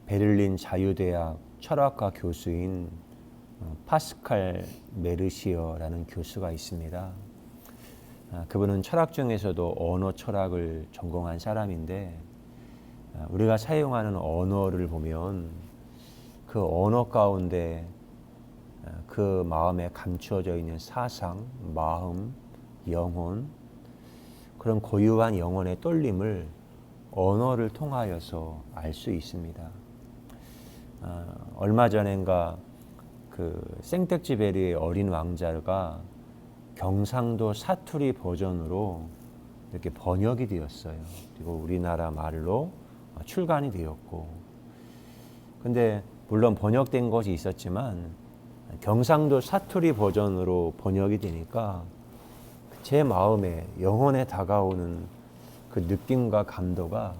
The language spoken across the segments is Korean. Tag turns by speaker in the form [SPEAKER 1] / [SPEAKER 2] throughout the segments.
[SPEAKER 1] 베를린 자유대학 철학과 교수인 파스칼 메르시어라는 교수가 있습니다. 그분은 철학 중에서도 언어 철학을 전공한 사람인데, 우리가 사용하는 언어를 보면 그 언어 가운데 그 마음에 감추어져 있는 사상, 마음, 영혼, 그런 고유한 영혼의 떨림을 언어를 통하여서 알 수 있습니다. 얼마 전엔가 그 생텍쥐베리의 어린 왕자가 경상도 사투리 버전으로 이렇게 번역이 되었어요. 그리고 우리나라 말로 출간이 되었고, 근데 물론 번역된 것이 있었지만 경상도 사투리 버전으로 번역이 되니까 제 마음에, 영혼에 다가오는 그 느낌과 감도가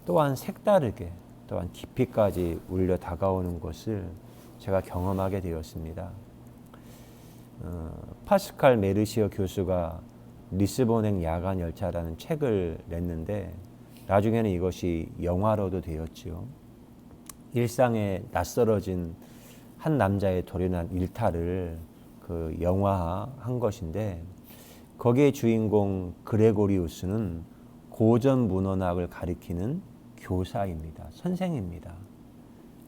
[SPEAKER 1] 또한 색다르게, 또한 깊이까지 울려 다가오는 것을 제가 경험하게 되었습니다. 파스칼 메르시어 교수가 리스본행 야간 열차라는 책을 냈는데, 나중에는 이것이 영화로도 되었지요. 일상에 낯설어진 한 남자의 돌연한 일탈을 그 영화한 것인데, 거기에 주인공 그레고리우스는 고전 문헌학을 가리키는 교사입니다. 선생입니다.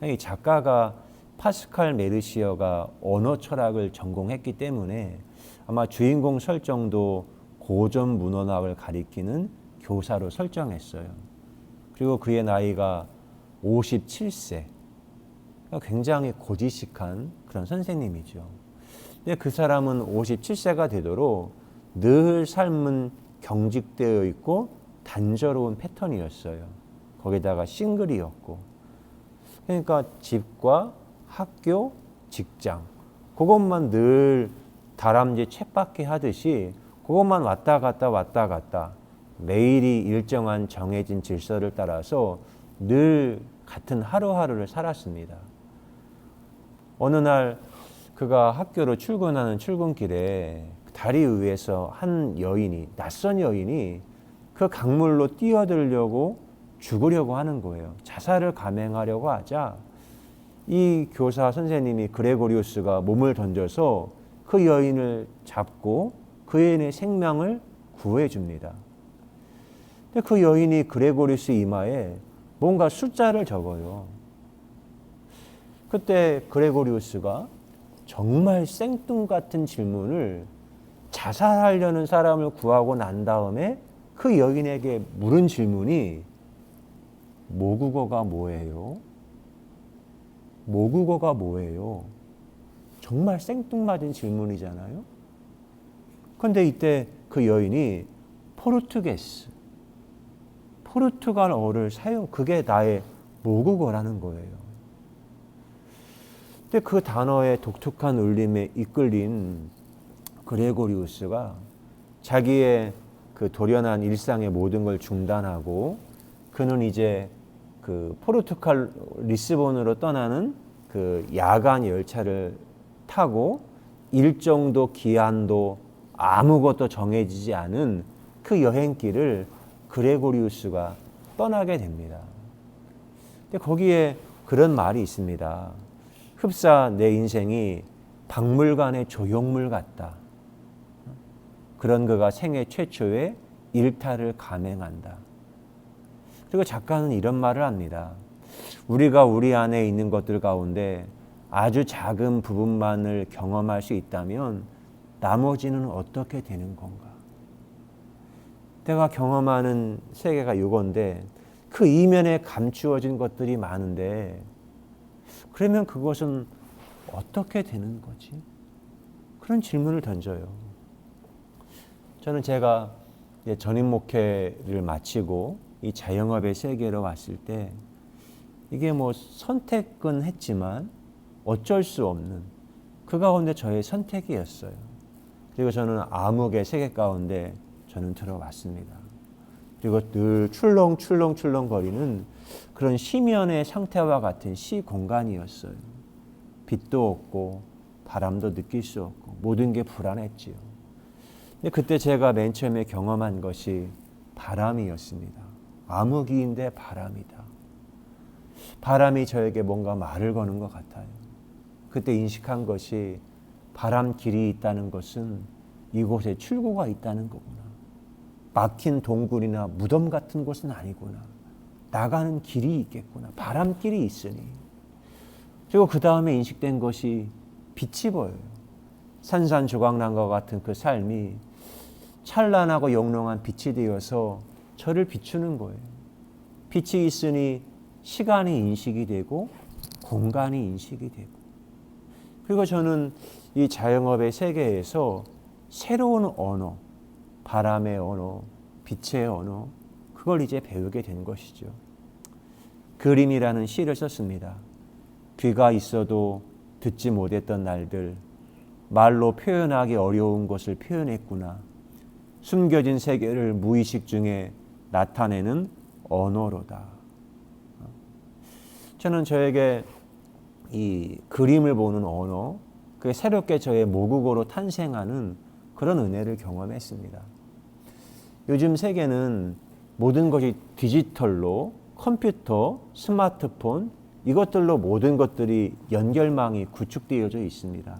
[SPEAKER 1] 이 작가가 파스칼 메르시어가 언어 철학을 전공했기 때문에 아마 주인공 설정도 고전 문헌학을 가리키는 교사로 설정했어요. 그리고 그의 나이가 57세. 굉장히 고지식한 그런 선생님이죠. 근데 그 사람은 57세가 되도록 늘 삶은 경직되어 있고 단조로운 패턴이었어요. 거기다가 싱글이었고, 그러니까 집과 학교, 직장, 그것만 늘 다람쥐 쳇바퀴 하듯이 그것만 왔다 갔다 매일이 일정한 정해진 질서를 따라서 늘 같은 하루하루를 살았습니다. 어느 날 그가 학교로 출근하는 출근길에 다리 위에서 한 여인이, 낯선 여인이 그 강물로 뛰어들려고 죽으려고 하는 거예요. 자살을 감행하려고 하자 이 교사 선생님이 그레고리우스가 몸을 던져서 그 여인을 잡고 그 여인의 생명을 구해 줍니다. 근데 그 여인이 그레고리우스 이마에 뭔가 숫자를 적어요. 그때 그레고리우스가 정말 생뚱같은 질문을, 자살하려는 사람을 구하고 난 다음에 그 여인에게 물은 질문이 모국어가 뭐예요? 모국어가 뭐예요? 정말 생뚱맞은 질문이잖아요. 그런데 이때 그 여인이 포르투갈어를 사용, 그게 나의 모국어라는 거예요. 근데 그 단어의 독특한 울림에 이끌린 그레고리우스가 자기의 그 도련한 일상의 모든 걸 중단하고, 그는 이제 그 포르투갈 리스본으로 떠나는 그 야간 열차를 타고 일정도 기한도 아무것도 정해지지 않은 그 여행길을 그레고리우스가 떠나게 됩니다. 근데 거기에 그런 말이 있습니다. 흡사 내 인생이 박물관의 조형물 같다. 그런 그가 생애 최초의 일탈을 감행한다. 그리고 작가는 이런 말을 합니다. 우리가 우리 안에 있는 것들 가운데 아주 작은 부분만을 경험할 수 있다면 나머지는 어떻게 되는 건가? 내가 경험하는 세계가 이건데 그 이면에 감추어진 것들이 많은데, 그러면 그것은 어떻게 되는 거지? 그런 질문을 던져요. 저는 제가 전임 목회를 마치고 이 자영업의 세계로 왔을 때 이게 뭐 선택은 했지만 어쩔 수 없는 그 가운데 저의 선택이었어요. 그리고 저는 암흑의 세계 가운데 저는 들어왔습니다. 그리고 늘 출렁출렁거리는 그런 시면의 상태와 같은 시 공간이었어요. 빛도 없고 바람도 느낄 수 없고 모든 게 불안했지요. 근데 그때 제가 맨 처음에 경험한 것이 바람이었습니다. 암흑이인데 바람이다. 바람이 저에게 뭔가 말을 거는 것 같아요. 그때 인식한 것이 바람길이 있다는 것은 이곳에 출구가 있다는 거구나. 막힌 동굴이나 무덤 같은 곳은 아니구나. 나가는 길이 있겠구나. 바람길이 있으니. 그리고 그 다음에 인식된 것이 빛이 보여요. 산산조각난과 같은 그 삶이 찬란하고 영롱한 빛이 되어서 저를 비추는 거예요. 빛이 있으니 시간이 인식이 되고 공간이 인식이 되고, 그리고 저는 이 자영업의 세계에서 새로운 언어, 바람의 언어, 빛의 언어, 그걸 이제 배우게 된 것이죠. 그림이라는 시를 썼습니다. 귀가 있어도 듣지 못했던 날들, 말로 표현하기 어려운 것을 표현했구나. 숨겨진 세계를 무의식 중에 나타내는 언어로다. 저는 저에게 이 그림을 보는 언어, 그게 새롭게 저의 모국어로 탄생하는 그런 은혜를 경험했습니다. 요즘 세계는 모든 것이 디지털로, 컴퓨터, 스마트폰, 이것들로 모든 것들이 연결망이 구축되어져 있습니다.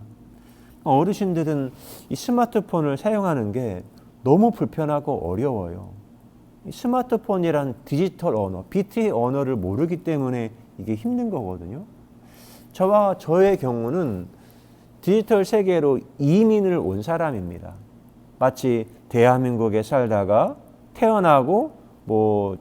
[SPEAKER 1] 어르신들은 이 스마트폰을 사용하는 게 너무 불편하고 어려워요. 이 스마트폰이란 디지털 언어, 빛의 언어를 모르기 때문에 이게 힘든 거거든요. 저와 저의 경우는 디지털 세계로 이민을 온 사람입니다. 마치 대한민국에 살다가 태어나고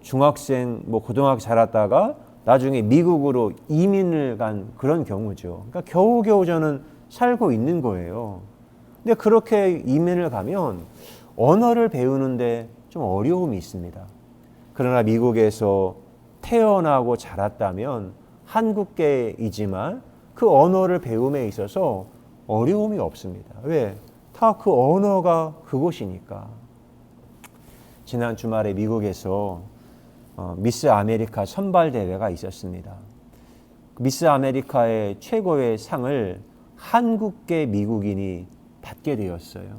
[SPEAKER 1] 중학생, 고등학교 자랐다가 나중에 미국으로 이민을 간 그런 경우죠. 그러니까 겨우겨우 저는 살고 있는 거예요. 근데 그렇게 이민을 가면 언어를 배우는데 좀 어려움이 있습니다. 그러나 미국에서 태어나고 자랐다면 한국계이지만 그 언어를 배움에 있어서 어려움이 없습니다. 왜? 다 그 언어가 그곳이니까. 지난 주말에 미국에서 미스 아메리카 선발 대회가 있었습니다. 미스 아메리카의 최고의 상을 한국계 미국인이 받게 되었어요.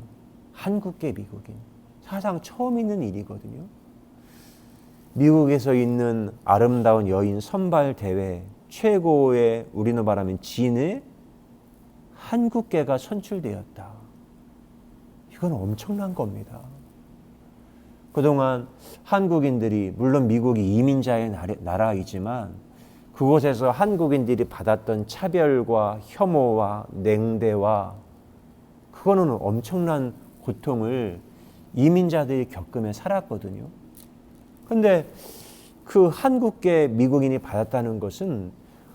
[SPEAKER 1] 한국계 미국인. 사상 처음 있는 일이거든요. 미국에서 있는 아름다운 여인 선발 대회 최고의, 우리는 말하면 진의 한국계가 선출되었다. 이건 엄청난 겁니다. 그동안 한국인들이, 물론 미국이 이민자의 나라이지만 그곳에서 한국인들이 받았던 차별과 혐오와 냉대와, 그거는 엄청난 고통을 이민자들이 겪으며 살았거든요. 그런데 그 한국계 미국인이 받았다는 것은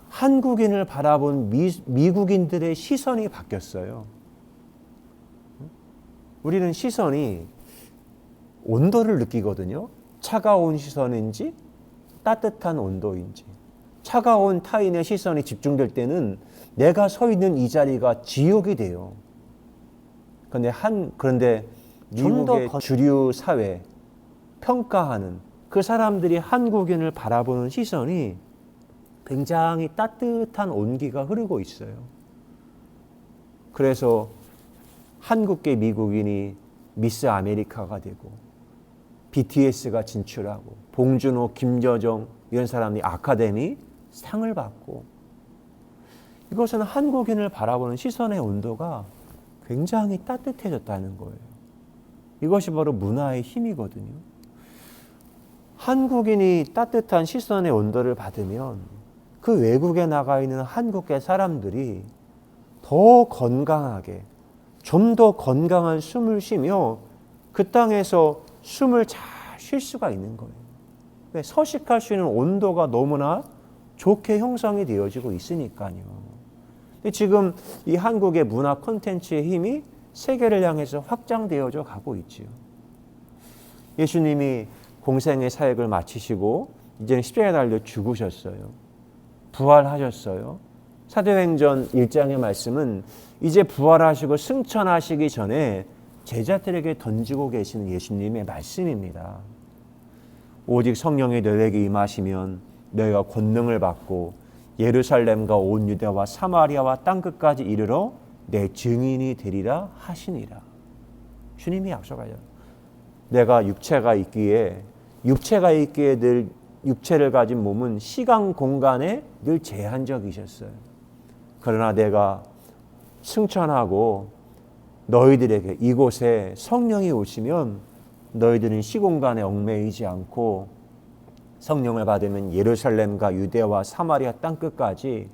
[SPEAKER 1] 한국인을 바라본 미국인들의 시선이 바뀌었어요. 우리는 시선이 온도를 느끼거든요. 차가운 시선인지 따뜻한 온도인지. 차가운 타인의 시선이 집중될 때는 내가 서 있는 이 자리가 지옥이 돼요. 그런데 미국의 주류 사회, 평가하는 그 사람들이 한국인을 바라보는 시선이 굉장히 따뜻한 온기가 흐르고 있어요. 그래서 한국계 미국인이 미스 아메리카가 되고, BTS가 진출하고, 봉준호, 김여정 이런 사람이 아카데미 상을 받고, 이것은 한국인을 바라보는 시선의 온도가 굉장히 따뜻해졌다는 거예요. 이것이 바로 문화의 힘이거든요. 한국인이 따뜻한 시선의 온도를 받으면 그 외국에 나가 있는 한국계 사람들이 더 건강하게, 좀 더 건강한 숨을 쉬며 그 땅에서 숨을 잘 쉴 수가 있는 거예요. 왜? 서식할 수 있는 온도가 너무나 좋게 형성이 되어지고 있으니까요. 근데 지금 이 한국의 문화 콘텐츠의 힘이 세계를 향해서 확장되어져 가고 있지요. 예수님이 공생의 사역을 마치시고 이제는 십자가에 달려 죽으셨어요. 부활하셨어요. 사도행전 1장의 말씀은 이제 부활하시고 승천하시기 전에 제자들에게 던지고 계시는 예수님의 말씀입니다. 오직 성령이 너에게 임하시면 너희가 권능을 받고 예루살렘과 온 유대와 사마리아와 땅끝까지 이르러 내 증인이 되리라 하시니라. 주님이 약속하죠. 내가 육체가 있기에 늘 육체를 가진 몸은 시간, 공간에 늘 제한적이셨어요. 그러나 내가 승천하고 너희들에게 이곳에 성령이 오시면 너희들은 시공간에 얽매이지 않고 성령을 받으면 예루살렘과 유대와 사마리아 땅끝까지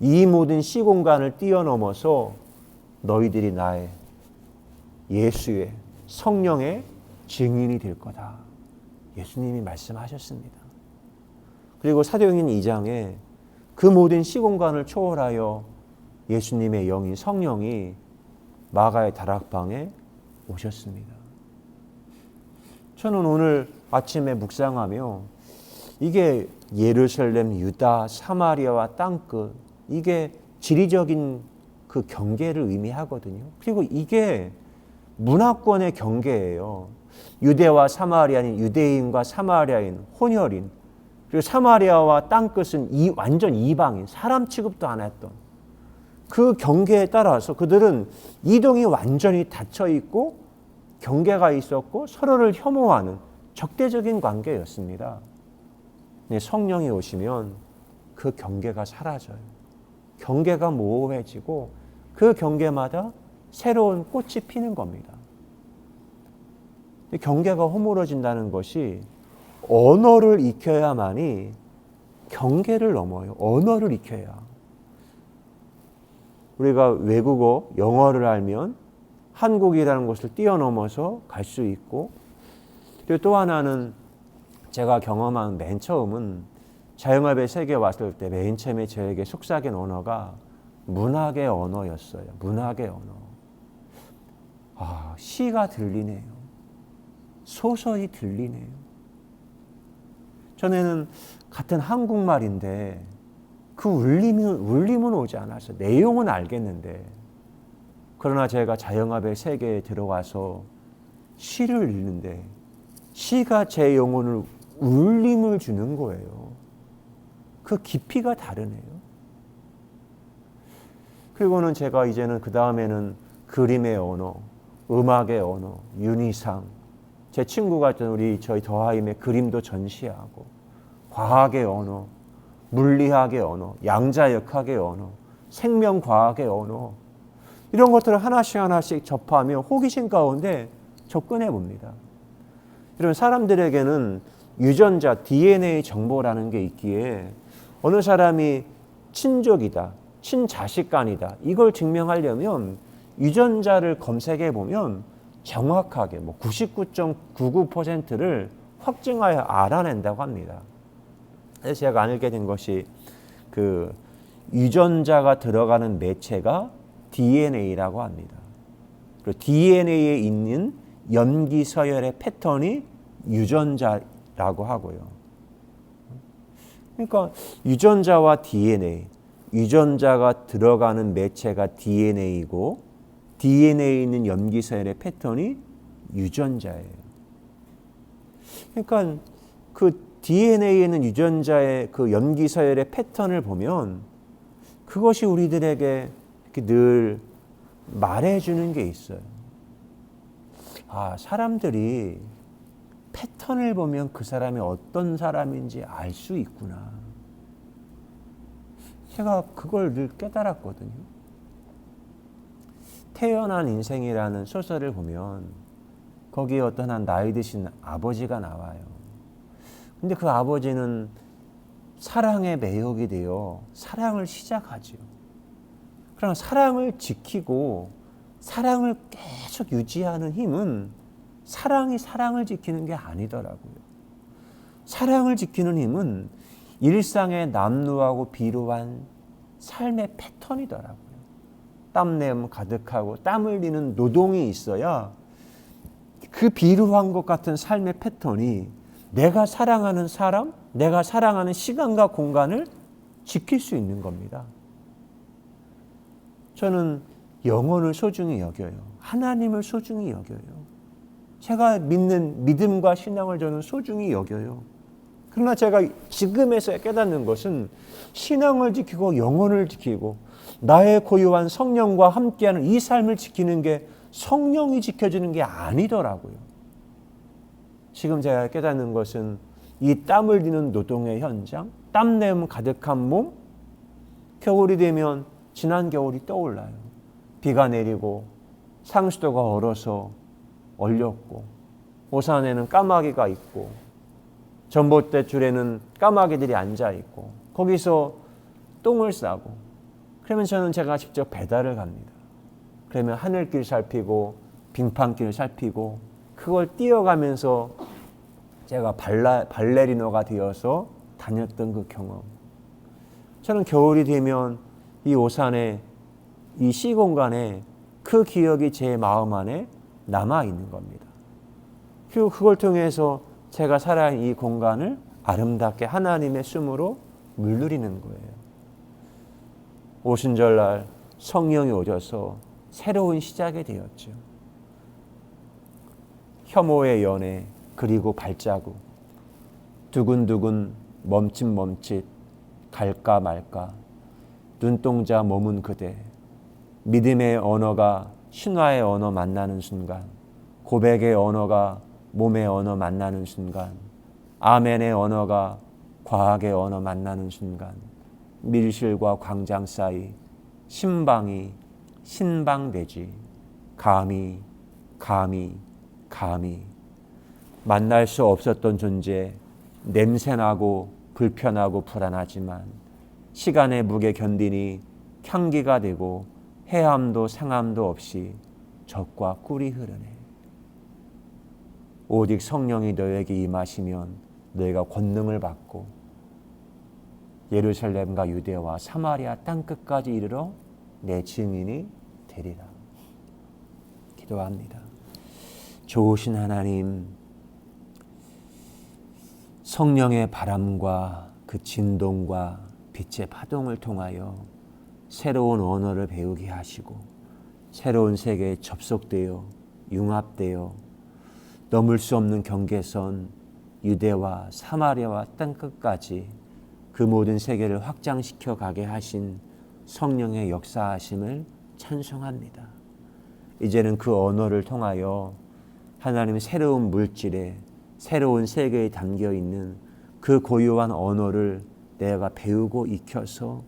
[SPEAKER 1] 이 모든 시공간을 뛰어넘어서 너희들이 나의 예수의 성령의 증인이 될 거다. 예수님이 말씀하셨습니다. 그리고 사도행전 2장에 그 모든 시공간을 초월하여 예수님의 영인 성령이 마가의 다락방에 오셨습니다. 저는 오늘 아침에 묵상하며 이게 예루살렘, 유다, 사마리아와 땅끝, 이게 지리적인 그 경계를 의미하거든요. 그리고 이게 문화권의 경계예요. 유대와 사마리아인, 유대인과 사마리아인, 혼혈인, 그리고 사마리아와 땅끝은 완전 이방인, 사람 취급도 안 했던 그 경계에 따라서 그들은 이동이 완전히 닫혀 있고 경계가 있었고 서로를 혐오하는 적대적인 관계였습니다. 성령이 오시면 그 경계가 사라져요. 경계가 모호해지고 그 경계마다 새로운 꽃이 피는 겁니다. 경계가 허물어진다는 것이 언어를 익혀야만이 경계를 넘어요. 언어를 익혀야. 우리가 외국어, 영어를 알면 한국이라는 곳을 뛰어넘어서 갈 수 있고, 그리고 또 하나는 제가 경험한 맨 처음은 자영업의 세계에 왔을 때 맨 처음에 저에게 속삭인 언어가 문학의 언어였어요. 문학의 언어. 시가 들리네요. 소설이 들리네요. 전에는 같은 한국말인데 그 울림은 오지 않았어요. 내용은 알겠는데. 그러나 제가 자영업의 세계에 들어와서 시를 읽는데 시가 제 영혼을 울림을 주는 거예요. 그 깊이가 다르네요. 그리고는 제가 이제는 그 다음에는 그림의 언어, 음악의 언어, 윤희상, 제 친구가 저희 더하임의 그림도 전시하고, 과학의 언어, 물리학의 언어, 양자역학의 언어, 생명과학의 언어, 이런 것들을 하나씩 접하며 호기심 가운데 접근해 봅니다. 이런 사람들에게는 유전자, DNA 정보라는 게 있기에 어느 사람이 친족이다, 친자식간이다, 이걸 증명하려면 유전자를 검색해 보면 정확하게 99.99%를 확증하여 알아낸다고 합니다. 그래서 제가 알게 된 것이 그 유전자가 들어가는 매체가 DNA라고 합니다. 그리고 DNA에 있는 염기 서열의 패턴이 유전자라고 하고요. 그러니까 유전자와 DNA, 유전자가 들어가는 매체가 DNA이고 DNA에 있는 염기 서열의 패턴이 유전자예요. 그러니까 그 DNA에 있는 유전자의 그 염기 서열의 패턴을 보면 그것이 우리들에게 늘 말해주는 게 있어요. 사람들이 패턴을 보면 그 사람이 어떤 사람인지 알 수 있구나. 제가 그걸 늘 깨달았거든요. 태어난 인생이라는 소설을 보면 거기에 어떤 한 나이 드신 아버지가 나와요. 근데 그 아버지는 사랑에 매혹이 되어 사랑을 시작하죠. 그러나 사랑을 지키고 사랑을 계속 유지하는 힘은 사랑이 사랑을 지키는 게 아니더라고요. 사랑을 지키는 힘은 일상의 남루하고 비루한 삶의 패턴이더라고요. 땀내음 가득하고 땀 흘리는 노동이 있어야 그 비루한 것 같은 삶의 패턴이 내가 사랑하는 사람, 내가 사랑하는 시간과 공간을 지킬 수 있는 겁니다. 저는 영혼을 소중히 여겨요. 하나님을 소중히 여겨요. 제가 믿는 믿음과 신앙을 저는 소중히 여겨요. 그러나 제가 지금에서 깨닫는 것은 신앙을 지키고 영혼을 지키고 나의 고유한 성령과 함께하는 이 삶을 지키는 게 성령이 지켜주는 게 아니더라고요. 지금 제가 깨닫는 것은 이 땀 흘리는 노동의 현장, 땀내음 가득한 몸, 겨울이 되면 지난 겨울이 떠올라요. 비가 내리고 상수도가 얼어서 얼렸고 오산에는 까마귀가 있고 전봇대 줄에는 까마귀들이 앉아있고 거기서 똥을 싸고 그러면 저는 제가 직접 배달을 갑니다. 그러면 하늘길 살피고 빙판길 살피고 그걸 뛰어가면서 제가 발레리노가 되어서 다녔던 그 경험. 저는 겨울이 되면 이 오산에 이 시공간에 그 기억이 제 마음 안에 남아있는 겁니다. 그리고 그걸 통해서 제가 살아있는 이 공간을 아름답게 하나님의 숨으로 물누리는 거예요. 오순절날 성령이 오셔서 새로운 시작이 되었죠. 혐오의 연애 그리고 발자국 두근두근 멈칫멈칫 갈까 말까 눈동자 머문 그대 믿음의 언어가 신화의 언어 만나는 순간 고백의 언어가 몸의 언어 만나는 순간 아멘의 언어가 과학의 언어 만나는 순간 밀실과 광장 사이 신방이 신방되지 감히 만날 수 없었던 존재 냄새나고 불편하고 불안하지만 시간의 무게 견디니 향기가 되고 해함도 상함도 없이 젖과 꿀이 흐르네. 오직 성령이 너에게 임하시면 너희가 권능을 받고 예루살렘과 유대와 사마리아 땅끝까지 이르러 내 증인이 되리라. 기도합니다. 좋으신 하나님, 성령의 바람과 그 진동과 빛의 파동을 통하여 새로운 언어를 배우게 하시고 새로운 세계에 접속되어 융합되어 넘을 수 없는 경계선 유대와 사마리아와 땅끝까지 그 모든 세계를 확장시켜 가게 하신 성령의 역사하심을 찬송합니다. 이제는 그 언어를 통하여 하나님의 새로운 물질에 새로운 세계에 담겨있는 그 고유한 언어를 내가 배우고 익혀서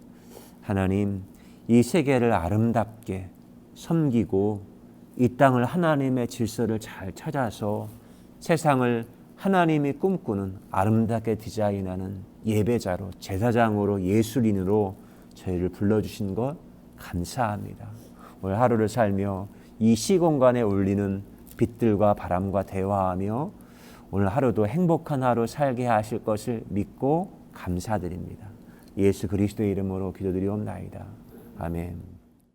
[SPEAKER 1] 하나님 이 세계를 아름답게 섬기고 이 땅을 하나님의 질서를 잘 찾아서 세상을 하나님이 꿈꾸는 아름답게 디자인하는 예배자로 제사장으로 예술인으로 저희를 불러주신 것 감사합니다. 오늘 하루를 살며 이 시공간에 울리는 빛들과 바람과 대화하며 오늘 하루도 행복한 하루 살게 하실 것을 믿고 감사드립니다. 예수 그리스도의 이름으로 기도드리옵나이다. 아멘.